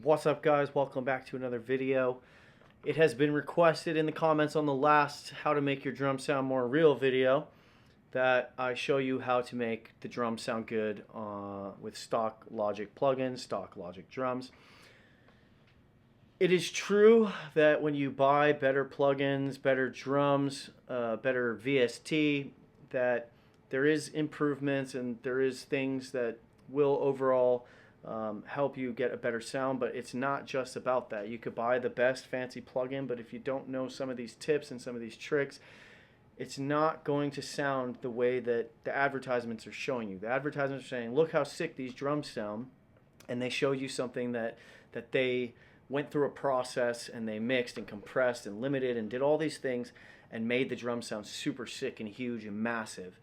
What's up, guys? Welcome back to another video. It has been requested in the comments on the last how to make your drum sound more real video that I show you how to make the drum sound good with stock Logic plugins, stock Logic drums. It is true that when you buy better plugins, better drums, better VST, that there is improvements and there is things that will overall help you get a better sound, but it's not just about that. You could buy the best fancy plugin, but if you don't know some of these tips and some of these tricks, it's not going to sound the way that the advertisements are showing you. The advertisements are saying, look how sick these drums sound, and they show you something that they went through a process and they mixed and compressed and limited and did all these things and made the drum sound super sick and huge and massive.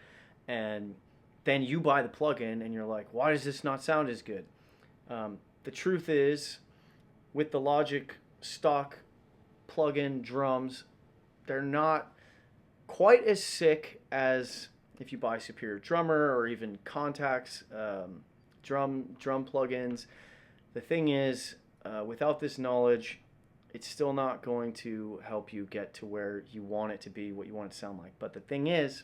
And then you buy the plugin and you're like, why does this not sound as good? The truth is, with the Logic stock plugin drums, they're not quite as sick as if you buy Superior Drummer or even Contact's drum plugins. The thing is, without this knowledge, it's still not going to help you get to where you want it to be, what you want it to sound like. But the thing is,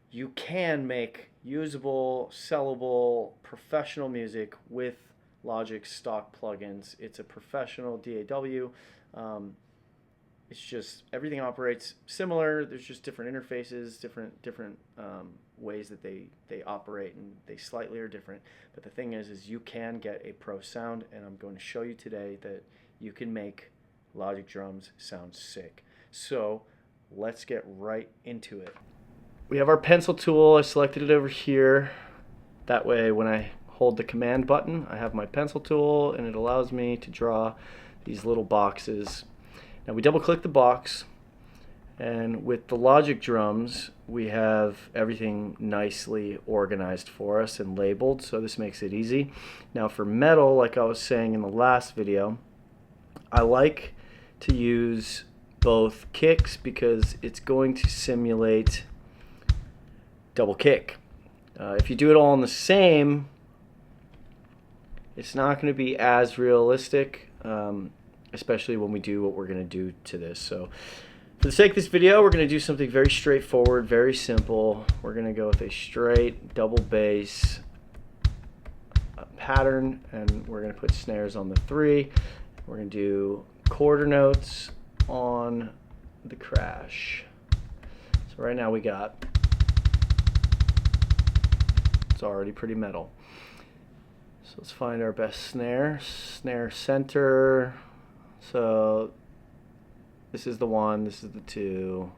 you can make usable, sellable, professional music with Logic stock plugins. It's a professional DAW. It's just everything operates similar. There's just different interfaces, different ways that they operate, and they slightly are different. But the thing is you can get a pro sound, and I'm going to show you today that you can make Logic drums sound sick. So let's get right into it. We have our pencil tool. I selected it over here. That way when I hold the command button, I have my pencil tool and it allows me to draw these little boxes. Now we double click the box, and with the Logic drums we have everything nicely organized for us and labeled, so this makes it easy. Now for metal, like I was saying in the last video, I like to use both kicks because it's going to simulate double kick. If you do it all in the same, it's not going to be as realistic, especially when we do what we're going to do to this. So for the sake of this video, we're going to do something very straightforward, very simple. We're going to go with a straight double bass pattern, and we're going to put snares on the 3. We're going to do quarter notes on the crash. So right now we got, it's already pretty metal. So let's find our best snare. Snare center. So this is the 1, this is the 2,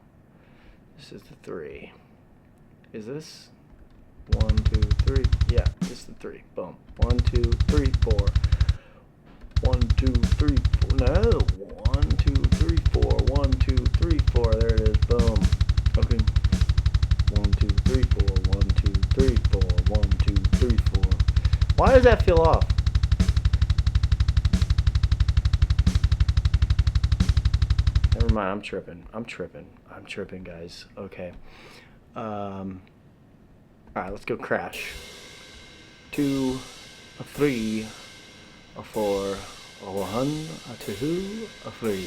this is the 3. Is this 1, 2, 3? Yeah, this is the 3. Boom. 1, 2, 3, 4. 1, 2, 3, 4. No. 1, 2, 3, 4. 1, 2, 3, 4. There it is. Boom. Okay. 1, 2, 3, 4. 1, 2, 3, 4. 1, 2, 3, 4. Why does that feel off? Never mind, I'm tripping, guys. Okay. Alright, let's go crash. 2, a 3, a 4, a 1, a 2, a 3.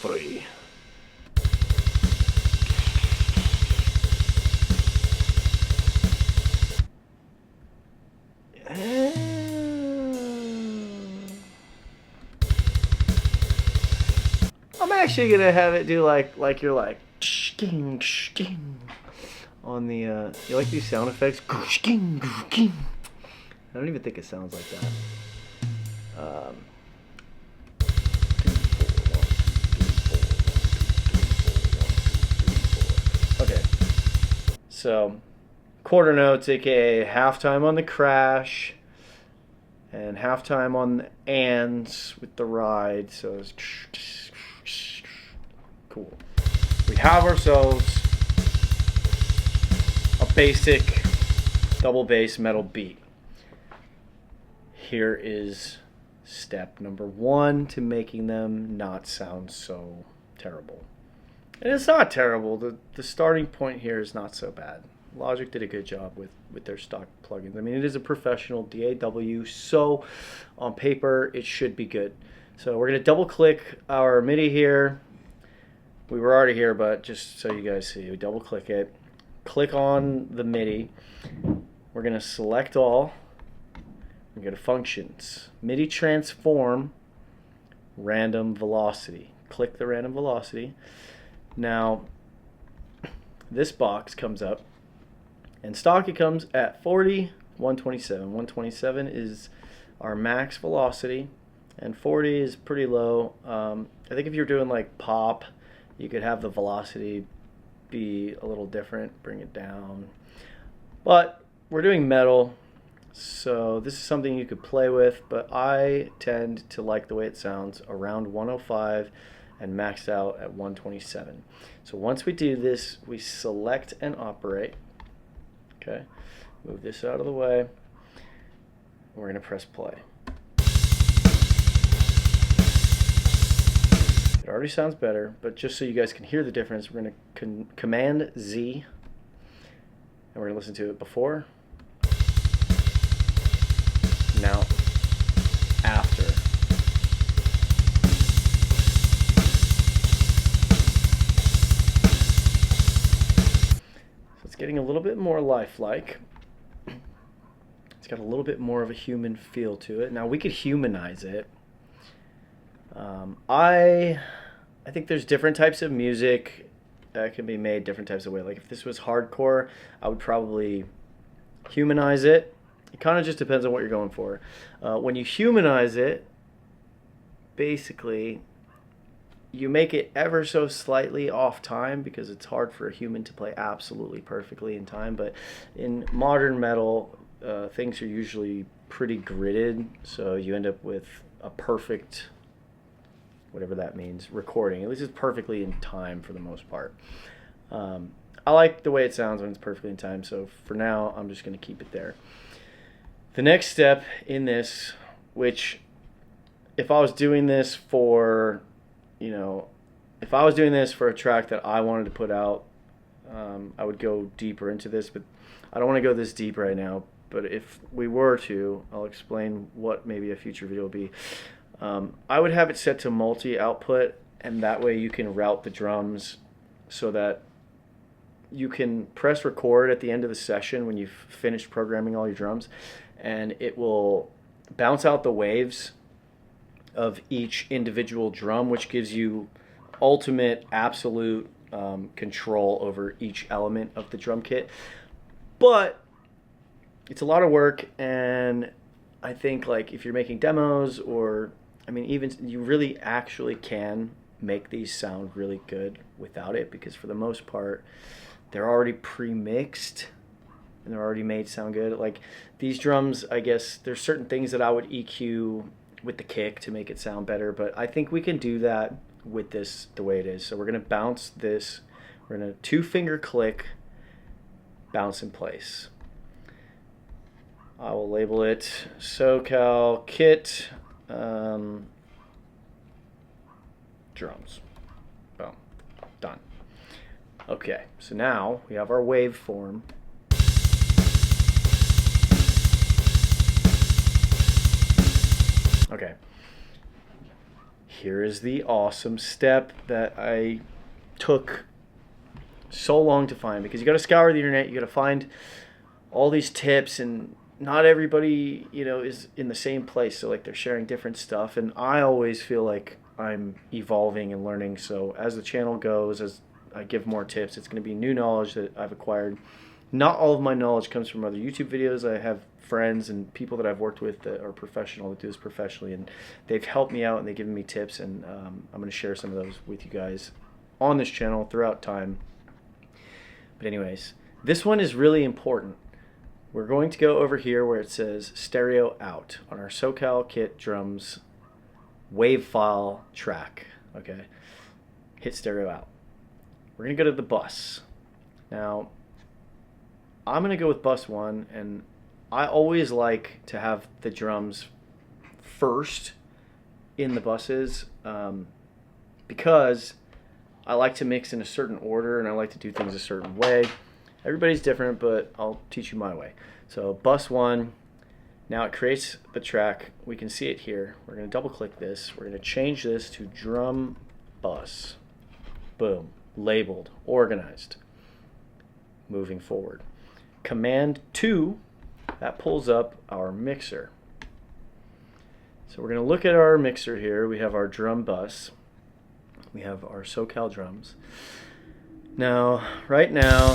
3. I'm actually gonna have it do like you're like on the you like these sound effects? I don't even think it sounds like that. Okay, so quarter notes, aka halftime on the crash and halftime on the ands with the ride. So it's cool. We have ourselves a basic double bass metal beat. Here is step number 1 to making them not sound so terrible. And it's not terrible. The starting point here is not so bad. Logic did a good job with their stock plugins. I mean, it is a professional DAW, so on paper it should be good. So we're going to double click our MIDI here. We were already here, but just so you guys see, we double click it. Click on the MIDI. We're going to select all. We go to functions, MIDI transform, random velocity. Click the random velocity. Now, this box comes up, and stock it comes at 40, 127. 127 is our max velocity, and 40 is pretty low. I think if you're doing like pop, you could have the velocity be a little different, bring it down. But we're doing metal, so this is something you could play with, but I tend to like the way it sounds around 105 and maxed out at 127. So once we do this, we select and operate. Okay, move this out of the way. We're going to press play. It already sounds better, but just so you guys can hear the difference, we're going to Command Z, and we're going to listen to it before, now, after. So it's getting a little bit more lifelike. It's got a little bit more of a human feel to it. Now we could humanize it. I think there's different types of music that can be made different types of ways. Like if this was hardcore, I would probably humanize it. It kind of just depends on what you're going for. When you humanize it, basically, you make it ever so slightly off time because it's hard for a human to play absolutely perfectly in time. But in modern metal, things are usually pretty gridded, so you end up with a perfect, whatever that means, recording. At least it's perfectly in time for the most part. I like the way it sounds when it's perfectly in time, so for now, I'm just going to keep it there. The next step in this, which if I was doing this for, if I was doing this for a track that I wanted to put out, I would go deeper into this, but I don't want to go this deep right now. But if we were to, I'll explain what maybe a future video will be. I would have it set to multi-output, and that way you can route the drums so that you can press record at the end of the session when you've finished programming all your drums, and it will bounce out the waves of each individual drum, which gives you ultimate, absolute control over each element of the drum kit. But it's a lot of work, and I think like if you're making demos, or I mean even you really actually can make these sound really good without it, because for the most part they're already pre-mixed and they're already made sound good. Like these drums, I guess there's certain things that I would EQ with the kick to make it sound better, but I think we can do that with this the way it is. So we're going to bounce this, we're going to 2-finger click, bounce in place. I will label it SoCal Kit drums. Boom. Done. Okay, so now we have our waveform. Okay. Here is the awesome step that I took so long to find, because you got to scour the internet, you got to find all these tips, and not everybody, is in the same place. So like they're sharing different stuff, and I always feel like I'm evolving and learning. So as the channel goes, as I give more tips, it's going to be new knowledge that I've acquired. Not all of my knowledge comes from other YouTube videos. I have friends and people that I've worked with that are professional, that do this professionally, and they've helped me out and they've given me tips, and I'm going to share some of those with you guys on this channel throughout time. But anyways, this one is really important. We're going to go over here where it says stereo out on our SoCal Kit drums wave file track. Okay, hit stereo out. We're going to go to the bus. Now, I'm going to go with bus 1, and I always like to have the drums first in the buses because I like to mix in a certain order and I like to do things a certain way. Everybody's different, but I'll teach you my way. So bus 1, now it creates the track. We can see it here. We're going to double click this. We're going to change this to drum bus. Boom. Labeled, organized. Moving forward. Command 2, that pulls up our mixer. So we're going to look at our mixer here. We have our drum bus. We have our SoCal drums. Now, right now,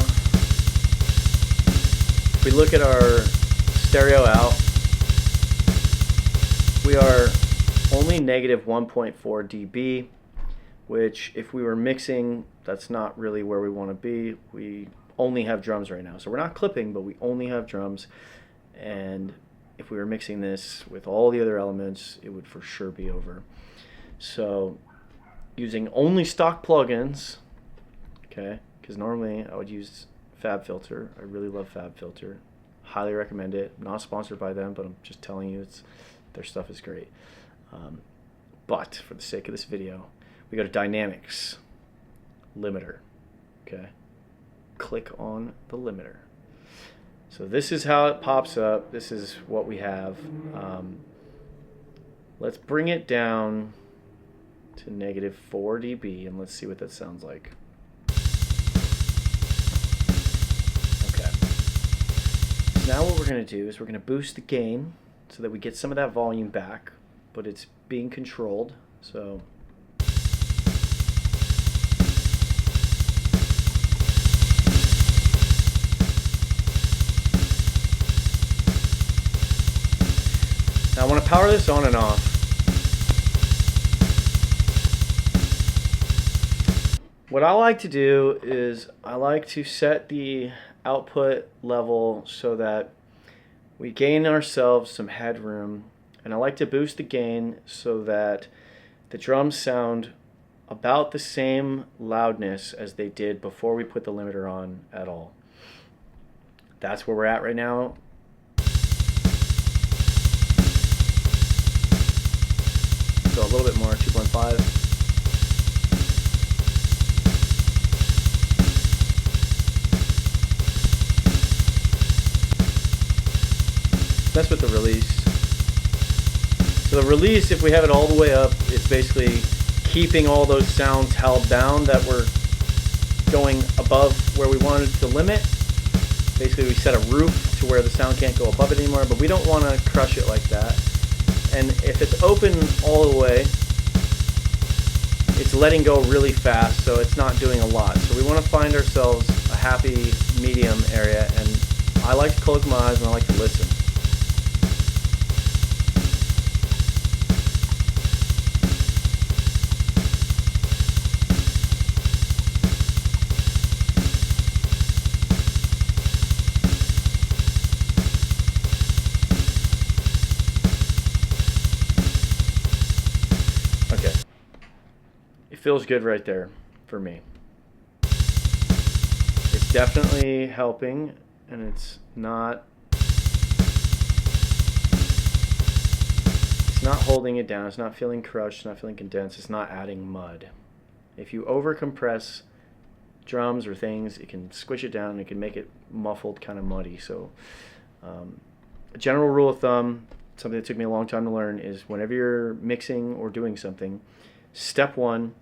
if we look at our stereo out, we are only negative 1.4 dB, which if we were mixing, that's not really where we want to be. We only have drums right now. So we're not clipping, but we only have drums. And if we were mixing this with all the other elements, it would for sure be over. So using only stock plugins, okay, because normally I would use FabFilter. I really love FabFilter. Highly recommend it. I'm not sponsored by them, but I'm just telling you, their stuff is great. But for the sake of this video, we go to Dynamics, Limiter, okay? Click on the limiter. So this is how it pops up. This is what we have. Let's bring it down to negative 4 dB and let's see what that sounds like. Okay. So now what we're going to do is we're going to boost the gain so that we get some of that volume back, but it's being controlled. So now I want to power this on and off. What I like to do is I like to set the output level so that we gain ourselves some headroom, and I like to boost the gain so that the drums sound about the same loudness as they did before we put the limiter on at all. That's where we're at right now. Go a little bit more, 2.5. Mess with the release. So the release, if we have it all the way up, it's basically keeping all those sounds held down that were going above where we wanted to limit. Basically, we set a roof to where the sound can't go above it anymore, but we don't want to crush it like that. And if it's open all the way, it's letting go really fast, so it's not doing a lot. So we want to find ourselves a happy medium area, and I like to close my eyes and I like to listen. Okay. It feels good right there for me. It's definitely helping, and it's not holding it down. It's not feeling crushed, it's not feeling condensed, it's not adding mud. If you over compress drums or things, it can squish it down and it can make it muffled, kind of muddy. So a general rule of thumb, something that took me a long time to learn, is whenever you're mixing or doing something, step 1,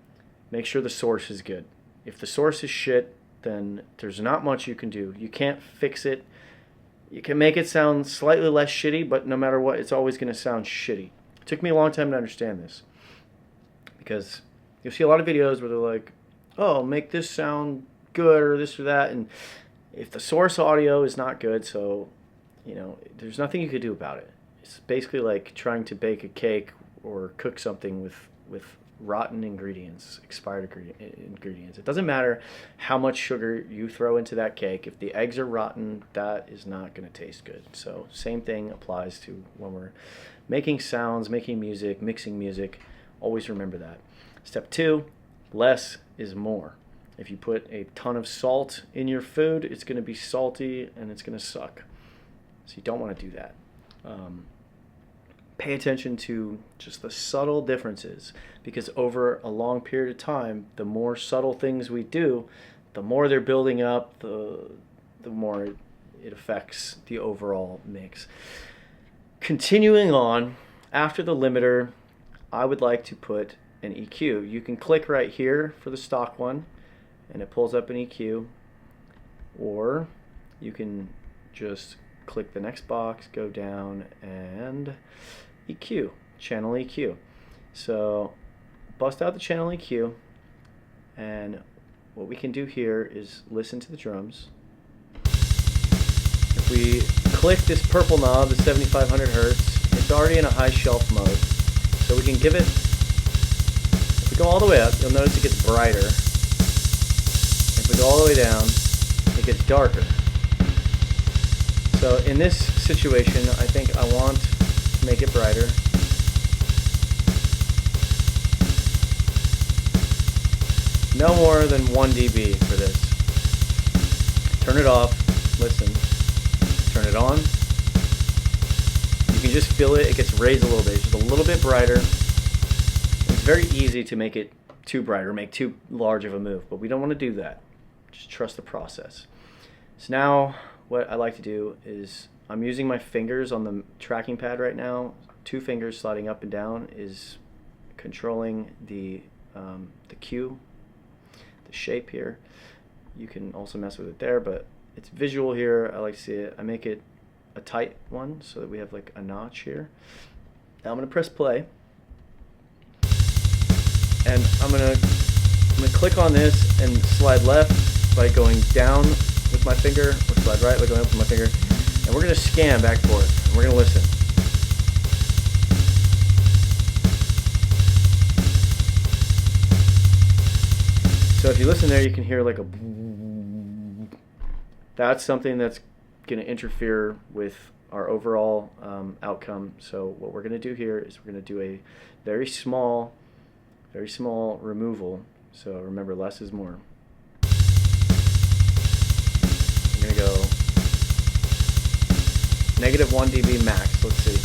make sure the source is good. If the source is shit, then there's not much you can do. You can't fix it. You can make it sound slightly less shitty, but no matter what, it's always going to sound shitty. It took me a long time to understand this, because you'll see a lot of videos where they're like, oh, make this sound good or this or that, and if the source audio is not good, so, you know, there's nothing you could do about it. It's basically like trying to bake a cake or cook something with rotten ingredients, expired ingredients. It doesn't matter how much sugar you throw into that cake. If the eggs are rotten, that is not going to taste good. So same thing applies to when we're making sounds, making music, mixing music. Always remember that. Step 2, less is more. If you put a ton of salt in your food, it's going to be salty and it's going to suck. So you don't want to do that. Pay attention to just the subtle differences, because over a long period of time, the more subtle things we do, the more they're building up, the the more it affects the overall mix. Continuing on, after the limiter, I would like to put an EQ. You can click right here for the stock one, and it pulls up an EQ, or you can just click the next box, go down, and EQ, channel EQ. So bust out the channel EQ, and what we can do here is listen to the drums. If we click this purple knob, the 7500 hertz, it's already in a high shelf mode. So we can give it, if we go all the way up, you'll notice it gets brighter. If we go all the way down, it gets darker. So in this situation, I think I want to make it brighter. No more than 1 dB for this. Turn it off, listen, turn it on. You can just feel it, it gets raised a little bit, it's just a little bit brighter. It's very easy to make it too bright or make too large of a move, but we don't want to do that. Just trust the process. So now what I like to do is, I'm using my fingers on the tracking pad right now. 2 fingers sliding up and down is controlling the cue, the shape here. You can also mess with it there, but it's visual here. I like to see it. I make it a tight one so that we have like a notch here. Now I'm going to press play, and I'm going to click on this and slide left by going down with my finger, or slide right by going up with my finger, and we're going to scan back and forth, and we're going to listen. So if you listen there, you can hear like a, that's something that's going to interfere with our overall outcome. So what we're going to do here is we're going to do a very small removal. So remember, less is more. I'm going to go -1 dB max. Let's see.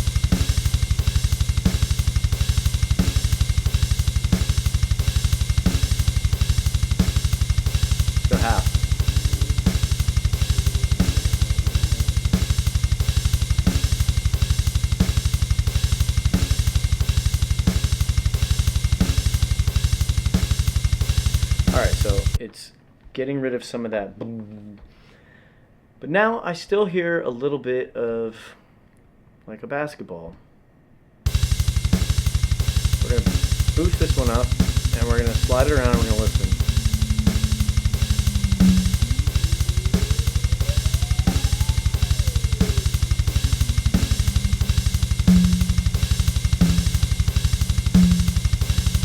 So half. Alright, so it's getting rid of some of that. But now I still hear a little bit of like a basketball. We're going to boost this one up, and we're going to slide it around, and we're going to listen.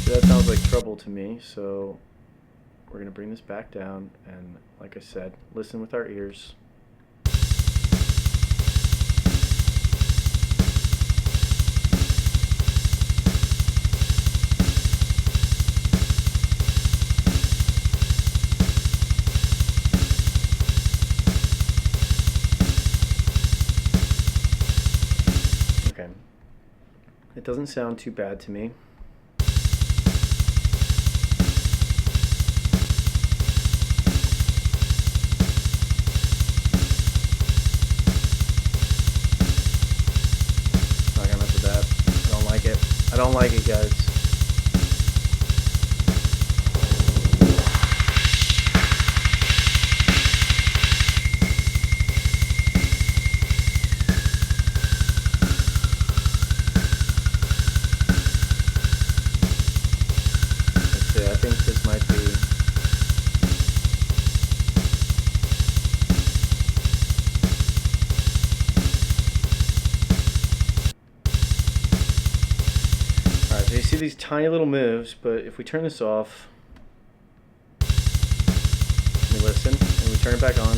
See, that sounds like trouble to me, so we're going to bring this back down, and like I said, listen with our ears. Okay, it doesn't sound too bad to me. I don't like it, guys. Let's see, I think this might be... So you see these tiny little moves, but if we turn this off, we listen, and we turn it back on,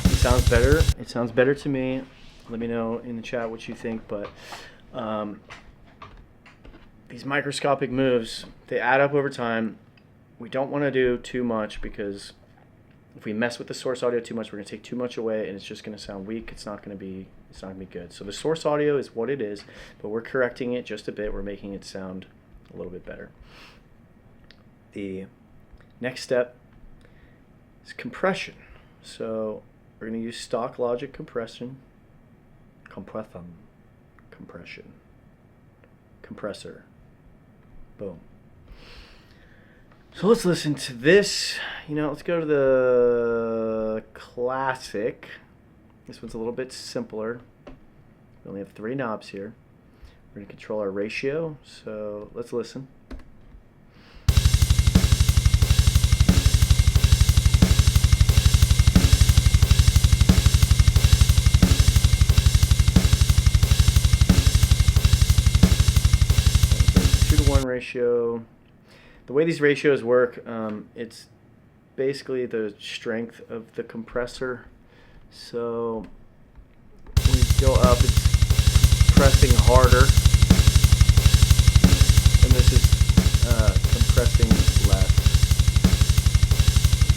it sounds better. It sounds better to me. Let me know in the chat what you think, but these microscopic moves, they add up over time. We don't want to do too much, because if we mess with the source audio too much, we're going to take too much away, and it's just going to sound weak. It's not going to be good. So the source audio is what it is, but we're correcting it just a bit. We're making it sound a little bit better. the next step is compression. So we're going to use stock Logic compression, compressor. Boom. So let's listen to this. Let's go to the classic. This one's a little bit simpler. We only have 3 knobs here. We're going to control our ratio. So let's listen. Ratio. The way these ratios work, it's basically the strength of the compressor. So when you go up, it's compressing harder, and this is compressing less.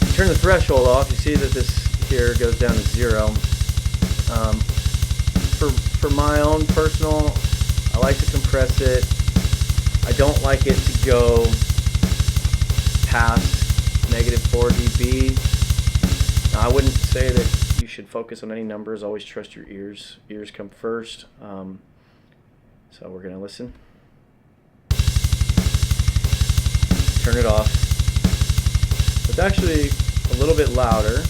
If you turn the threshold off, you see that this here goes down to 0. For my own personal, I like to compress it. I don't like it to go past -4 dB. Now, I wouldn't say that you should focus on any numbers. Always trust your ears. Ears come first. So we're going to listen. Turn it off. It's actually a little bit louder.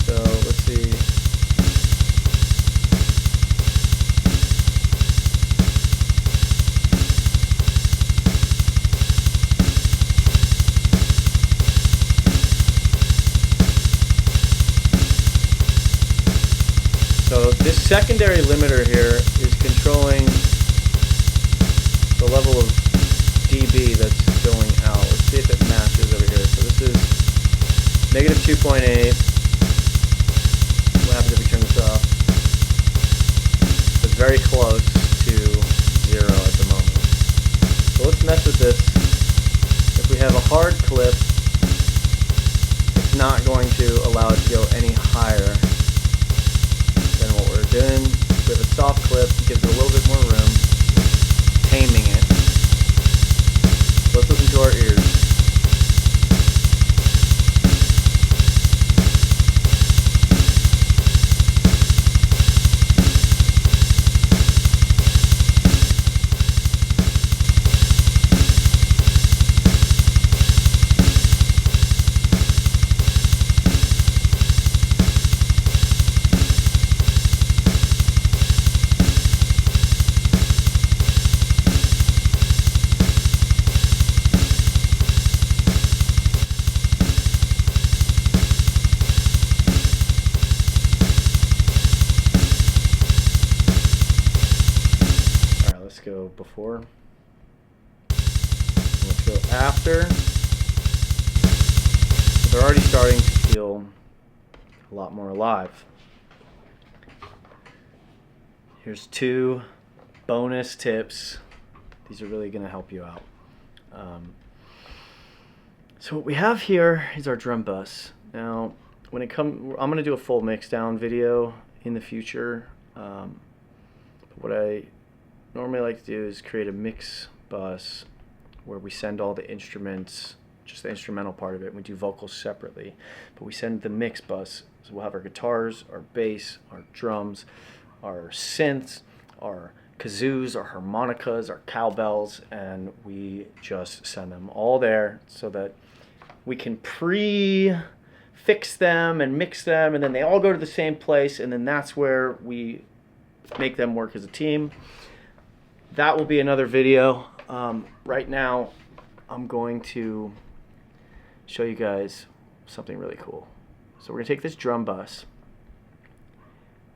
So let's see. So this secondary limiter here is controlling the level of dB that's going out. Let's see if it matches over here. So this is -2.8. What happens if we turn this off? It's very close to 0 at the moment. So let's mess with this. If we have a hard clip, it's not going to allow it to go any higher than what we're doing. If we have a soft clip, it gives it a little bit more room, taming it. So let's listen to our ears. Go before. Let's go after. So they're already starting to feel a lot more alive. Here's 2 bonus tips. These are really going to help you out. So what we have here is our drum bus. Now, when it comes, I'm going to do a full mix down video in the future. But what I normally like to do is create a mix bus where we send all the instruments, just the instrumental part of it. We do vocals separately, but we send the mix bus. So we'll have our guitars, our bass, our drums, our synths, our kazoos, our harmonicas, our cowbells, and we just send them all there so that we can pre-fix them and mix them, and then they all go to the same place, and then that's where we make them work as a team. That will be another video. Right now, I'm going to show you guys something really cool. So we're going to take this drum bus.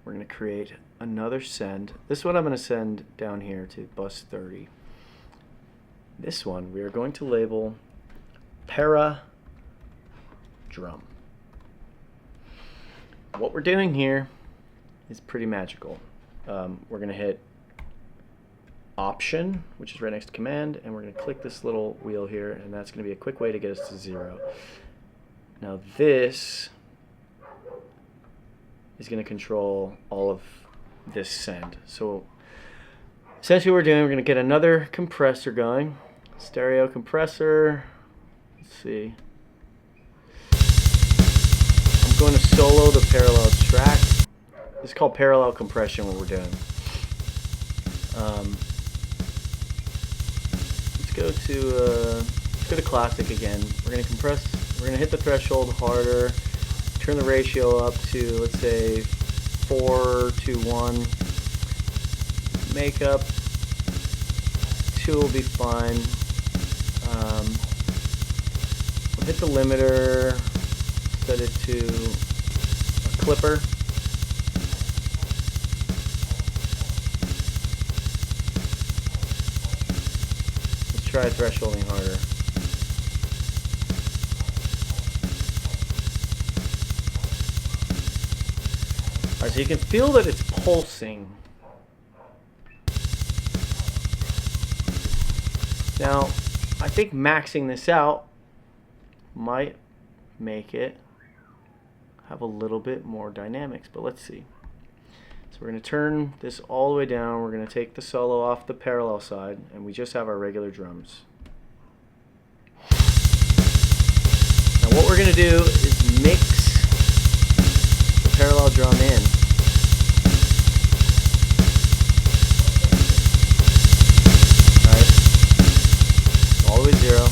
We're going to create another send. This one I'm going to send down here to bus 30. This one we are going to label para drum. What we're doing here is pretty magical. We're going to hit Option, which is right next to Command, and we're going to click this little wheel here, and that's going to be a quick way to get us to 0. Now this is going to control all of this send. So essentially what we're doing, we're going to get another compressor going. stereo compressor. Let's see. I'm going to solo the parallel track. This is called parallel compression, what we're doing. Let's go to classic again. We're going to compress, we're going to hit the threshold harder, turn the ratio up to, let's say, 4:1. Makeup 2 will be fine. We'll hit the limiter, set it to a clipper. Let's try thresholding harder. Alright, so you can feel that it's pulsing. Now, I think maxing this out might make it have a little bit more dynamics, but let's see. So we're going to turn this all the way down. We're going to take the solo off the parallel side, and we just have our regular drums. Now what we're going to do is mix the parallel drum in. All the way 0.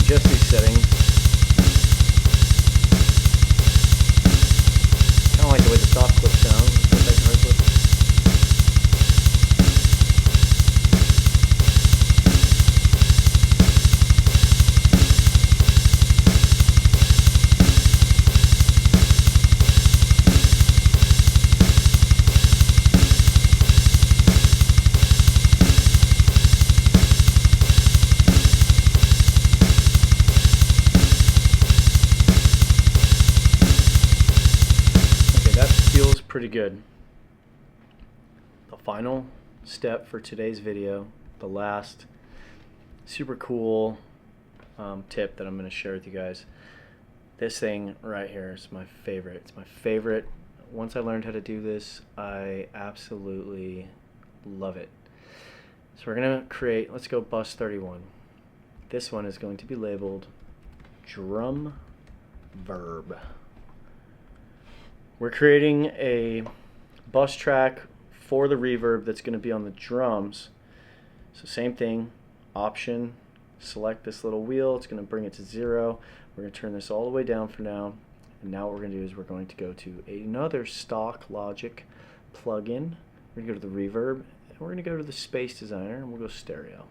Adjust these settings. Kind of like the way the soft clip sounds. Let's go back to hard clip. Feels pretty good. The final step for today's video, the last super cool tip that I'm going to share with you guys. This thing right here is my favorite. It's my favorite. Once I learned how to do this, I absolutely love it. So we're going to create, let's go bus 31. This one is going to be labeled drum verb. We're creating a bus track for the reverb that's going to be on the drums. So same thing, option, select this little wheel, it's going to bring it to 0. We're going to turn this all the way down for now. And now what we're going to do is we're going to go to another stock Logic plugin. We're going to go to the reverb, and we're going to go to the space designer, and we'll go stereo.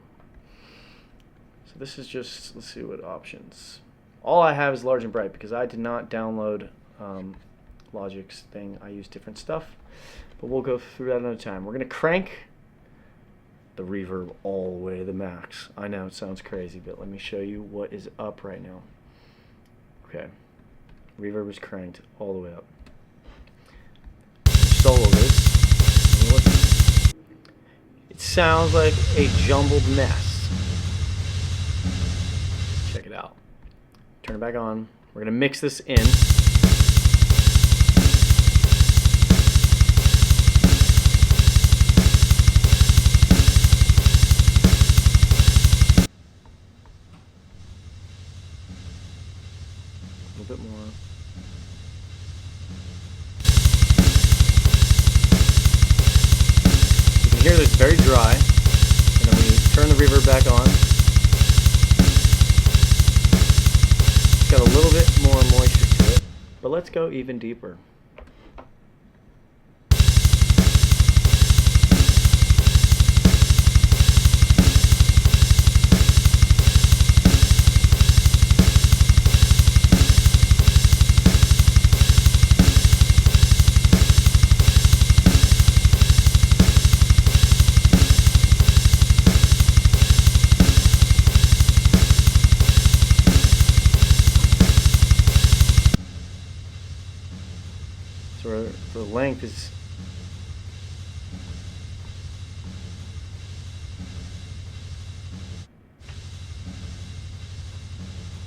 So this is just, let's see what options. All I have is large and bright because I did not download Logic's thing. I use different stuff, but we'll go through that another time. We're going to crank the reverb all the way to the max. I know it sounds crazy, but let me show you what is up right now. Okay, reverb is cranked all the way up. Solo this. It sounds like a jumbled mess. Check it out. Turn it back on. We're going to mix this in. A little bit more. You can hear this very dry, and then we turn the reverb back on. It's got a little bit more moisture to it, but let's go even deeper. length is...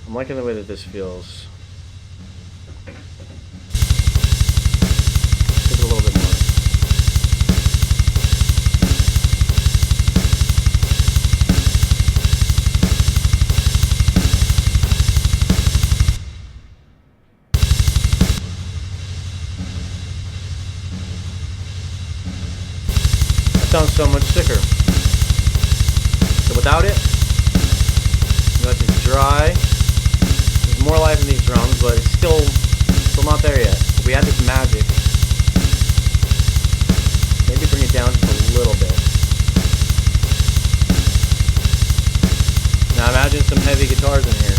I'm liking the way that this feels. Give it a little bit more. That sounds so much sicker. So without it, you let this dry. There's more life in these drums, but it's still not there yet. But we add this magic. Maybe bring it down just a little bit. Now imagine some heavy guitars in here.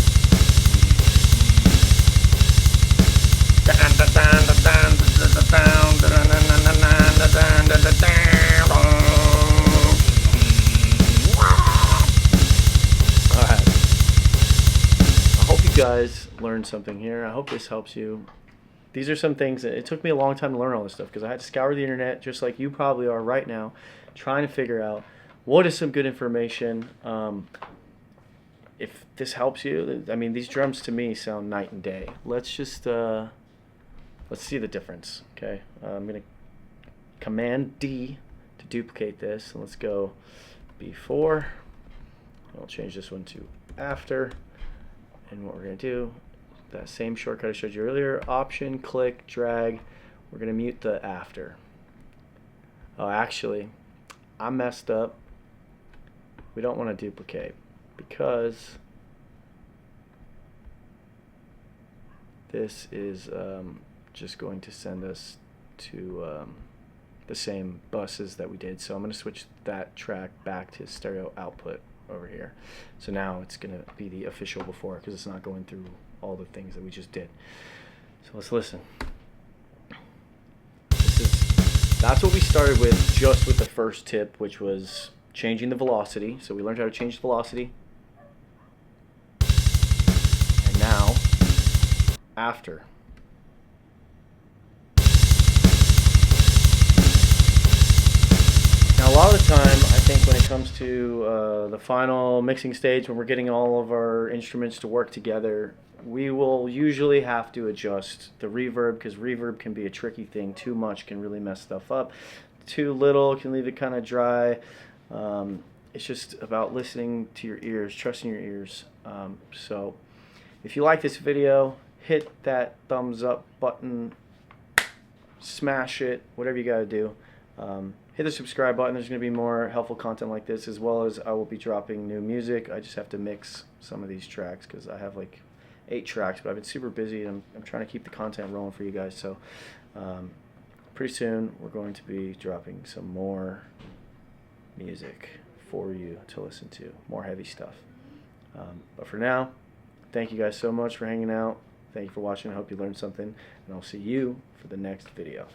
Alright. I hope you guys learned something here. I hope this helps you. These are some things that it took me a long time to learn all this stuff because I had to scour the internet just like you probably are right now, trying to figure out what is some good information. If this helps you, I mean, these drums to me sound night and day. Let's just let's see the difference. Okay, I'm gonna Command D to duplicate this, and let's go before. I'll change this one to after, and what we're gonna do, that same shortcut I showed you earlier, Option, click, drag. We're gonna mute the after. Oh, actually, I messed up. We don't want to duplicate because this is just going to send us to the same buses that we did. So I'm going to switch that track back to stereo output over here. So now it's going to be the official before because it's not going through all the things that we just did. So let's listen. That's what we started with just with the first tip, which was changing the velocity. So we learned how to change the velocity. And now, after. Now a lot of the time, I think when it comes to the final mixing stage, when we're getting all of our instruments to work together, we will usually have to adjust the reverb because reverb can be a tricky thing. Too much can really mess stuff up. Too little can leave it kind of dry. It's just about listening to your ears, trusting your ears. So if you like this video, hit that thumbs up button, smash it, whatever you gotta do. Hit the subscribe button. There's going to be more helpful content like this, as well as I will be dropping new music. I just have to mix some of these tracks because I have like 8 tracks, but I've been super busy and I'm trying to keep the content rolling for you guys. So pretty soon we're going to be dropping some more music for you to listen to, more heavy stuff. But for now, thank you guys so much for hanging out. Thank you for watching. I hope you learned something, and I'll see you for the next video.